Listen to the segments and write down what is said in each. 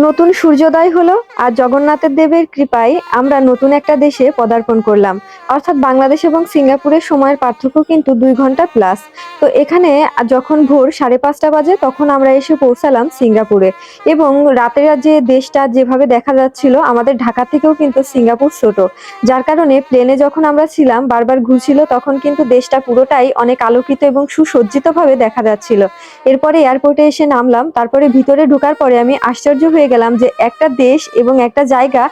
নতুন সূর্যোদয় হলো আর জগন্নাথের দেবের কৃপায় আমরা নতুন একটা দেশে পদার্পণ করলাম। অর্থাৎ বাংলাদেশ এবং সিঙ্গাপুরের সময়ের পার্থক্য কিন্তু 2 ঘন্টা প্লাস। তো এখানে যখন ভোর 5:30 বাজে তখন আমরা এসে পৌঁছালাম সিঙ্গাপুরে। এবং রাতের যে দেশটা যেভাবে দেখা যাচ্ছিল, আমাদের ঢাকা থেকেও কিন্তু সিঙ্গাপুর ছোট, যার কারণে প্লেনে যখন আমরা ছিলাম বারবার ঘুরছিল, তখন কিন্তু দেশটা পুরোটাই অনেক আলোকিত এবং সুসজ্জিত ভাবে দেখা যাচ্ছিল। এরপরে এয়ারপোর্টে এসে নামলাম, তারপরে ভিতরে ঢোকার পরে আমি আশ্চর্য হয়ে গেলাম যে একটা দেশ এবং একটা জায়গা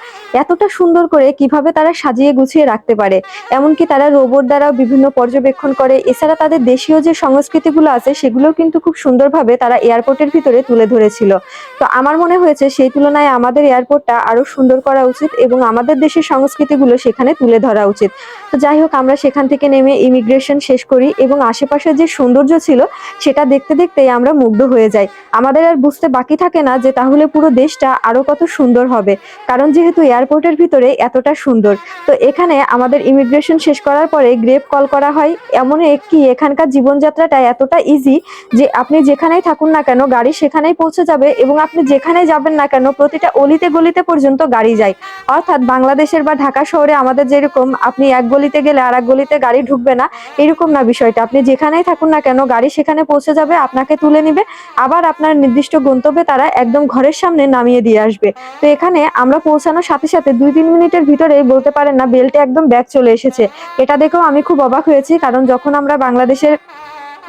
এতটা সুন্দর করে কিভাবে তারা সাজিয়ে গুছিয়ে রাখতে পারে। এমনকি তারা রোবট দ্বারাও বিভিন্ন পর্যবেক্ষণ করে। এছাড়া তাদের দেশীয় যে সংস্কৃতিগুলো আছে সেগুলোও কিন্তু খুব সুন্দরভাবে তারা এয়ারপোর্টের ভিতরে তুলে ধরেছিল। তো আমার মনে হয়েছে সেই তুলনায় আমাদের এয়ারপোর্টটা আরো সুন্দর করা উচিত এবং আমাদের দেশের সংস্কৃতিগুলো সেখানে তুলে ধরা উচিত। তো যাই হোক, আমরা সেখান থেকে নেমে ইমিগ্রেশন শেষ করি এবং আশেপাশে যে সৌন্দর্য ছিল সেটা দেখতে দেখতেই আমরা মুগ্ধ হয়ে যাই। আমাদের আর বুঝতে বাকি থাকে না যে তাহলে পুরো দেশটা আরো কত সুন্দর হবে, কারণ যেহেতু এয়ারপোর্টের ভিতরে এতটা সুন্দর। তো এখানে আমাদের ইমিগ্রেশন শেষ করার পরে গ্রেপ কল করা হয়। এমন কি এখানকার জীবনযাত্রাটা এতটা ইজি যে আপনি যেখানেই থাকুন না কেন গাড়ি সেখানেই পৌঁছে যাবে, এবং আপনি যেখানে যাবেন না কেন প্রতিটা অলিতে গলিতে পর্যন্ত গাড়ি যায়। অর্থাৎ বাংলাদেশের বা ঢাকা শহরে আমাদের যেরকম আপনি এক গলিতে গেলে আর এক গলিতে গাড়ি ঢুকবে না, এরকম না বিষয়টা। আপনি যেখানেই থাকুন না কেন গাড়ি সেখানে পৌঁছে যাবে, আপনাকে তুলে নিবে, আবার আপনার নির্দিষ্ট গন্তব্যে তারা একদম ঘরের সামনে নামিয়ে দিয়ে আসবে। তো এখানে আমরা পৌঁছানোর সাথে সাথে 2-3 মিনিটের ভিতরে বলতে পারেন না বেল্টে একদম ব্যাগ চলে এসেছে। এটা দেখেও আমি খুব অবাক হয়েছি, কারণ যখন আমরা বাংলাদেশের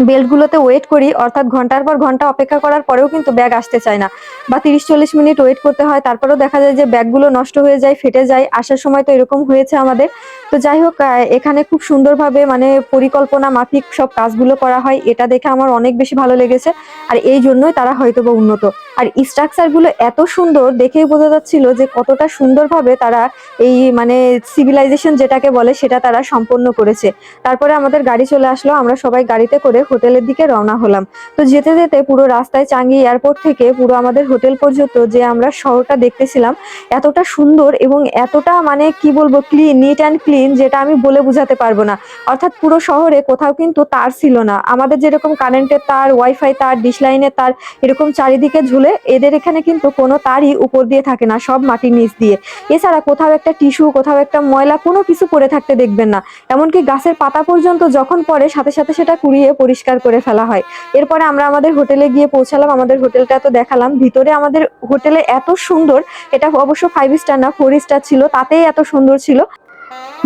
বেল্টগুলোতে ওয়েট করি, অর্থাৎ ঘন্টার পর ঘন্টা অপেক্ষা করার পরেও কিন্তু ব্যাগ আসতে চায় না, বা 30-40 মিনিট ওয়েট করতে হয়, তারপরেও দেখা যায় যে ব্যাগগুলো নষ্ট হয়ে যায়, ফেটে যায়। আসার সময় তো এরকম হয়েছে আমাদের। তো যাই হোক, এখানে খুব সুন্দরভাবে মানে পরিকল্পনা মাফিক সব কাজগুলো করা হয়, এটা দেখে আমার অনেক বেশি ভালো লেগেছে। আর এই জন্যই তারা হয়তোবা উন্নত। আর স্ট্রাকচার গুলো এত সুন্দর, দেখেই বোঝা যাচ্ছিল যে কতটা সুন্দরভাবে তারা এই মানে সিভিলাইজেশন যেটাকে বলে সেটা তারা সম্পন্ন করেছে। তারপরে আমাদের গাড়ি চলে আসলো, আমরা সবাই গাড়িতে করে হোটেলের দিকে রওনা হলাম। তো যেতে যেতে পুরো রাস্তায় চাঙ্গি এয়ারপোর্ট থেকে পুরো আমাদের হোটেল পর্যন্ত যে আমরা শহরটা দেখতেছিলাম, এতটা সুন্দর এবং এতটা মানে কি বলবো ক্লিন, নিট অ্যান্ড ক্লিন, যেটা আমি বলে বোঝাতে পারবো না। অর্থাৎ পুরো শহরে কোথাও কিন্তু তার ছিল না। আমাদের যেরকম কারেন্টের তার, ওয়াইফাই তার, ডিশ লাইনের তার এরকম চারিদিকে ঝুলে, এদের এখানে কিন্তু কোনো তারই উপর দিয়ে থাকে না, সব মাটির নিচ দিয়ে। এছাড়া কোথাও একটা টিস্যু, কোথাও একটা ময়লা কোনো কিছু পড়ে থাকতে দেখবেন না। এমনকি গাছের পাতা পর্যন্ত যখন পড়ে সাথে সাথে সেটা কুড়িয়ে পরিষ্কার করে ফেলা হয়। এরপরে আমরা আমাদের হোটেলে গিয়ে পৌঁছালাম। আমাদের হোটেলটা তো দেখালাম, ভিতরে আমাদের হোটেলে এত সুন্দর, এটা অবশ্য 5 স্টার না 4 স্টার ছিল, তাতেই এত সুন্দর ছিল।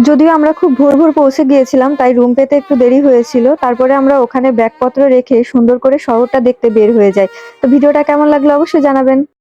যদিও আমরা খুব ভোর ভোর পৌঁছে গিয়েছিলাম, তাই রুম পেতে একটু দেরি হয়েছিল। তারপরে আমরা ওখানে ব্যাগপত্র রেখে সুন্দর করে শহরটা দেখতে বের হয়ে যাই। তো ভিডিওটা কেমন লাগলো অবশ্যই জানাবেন।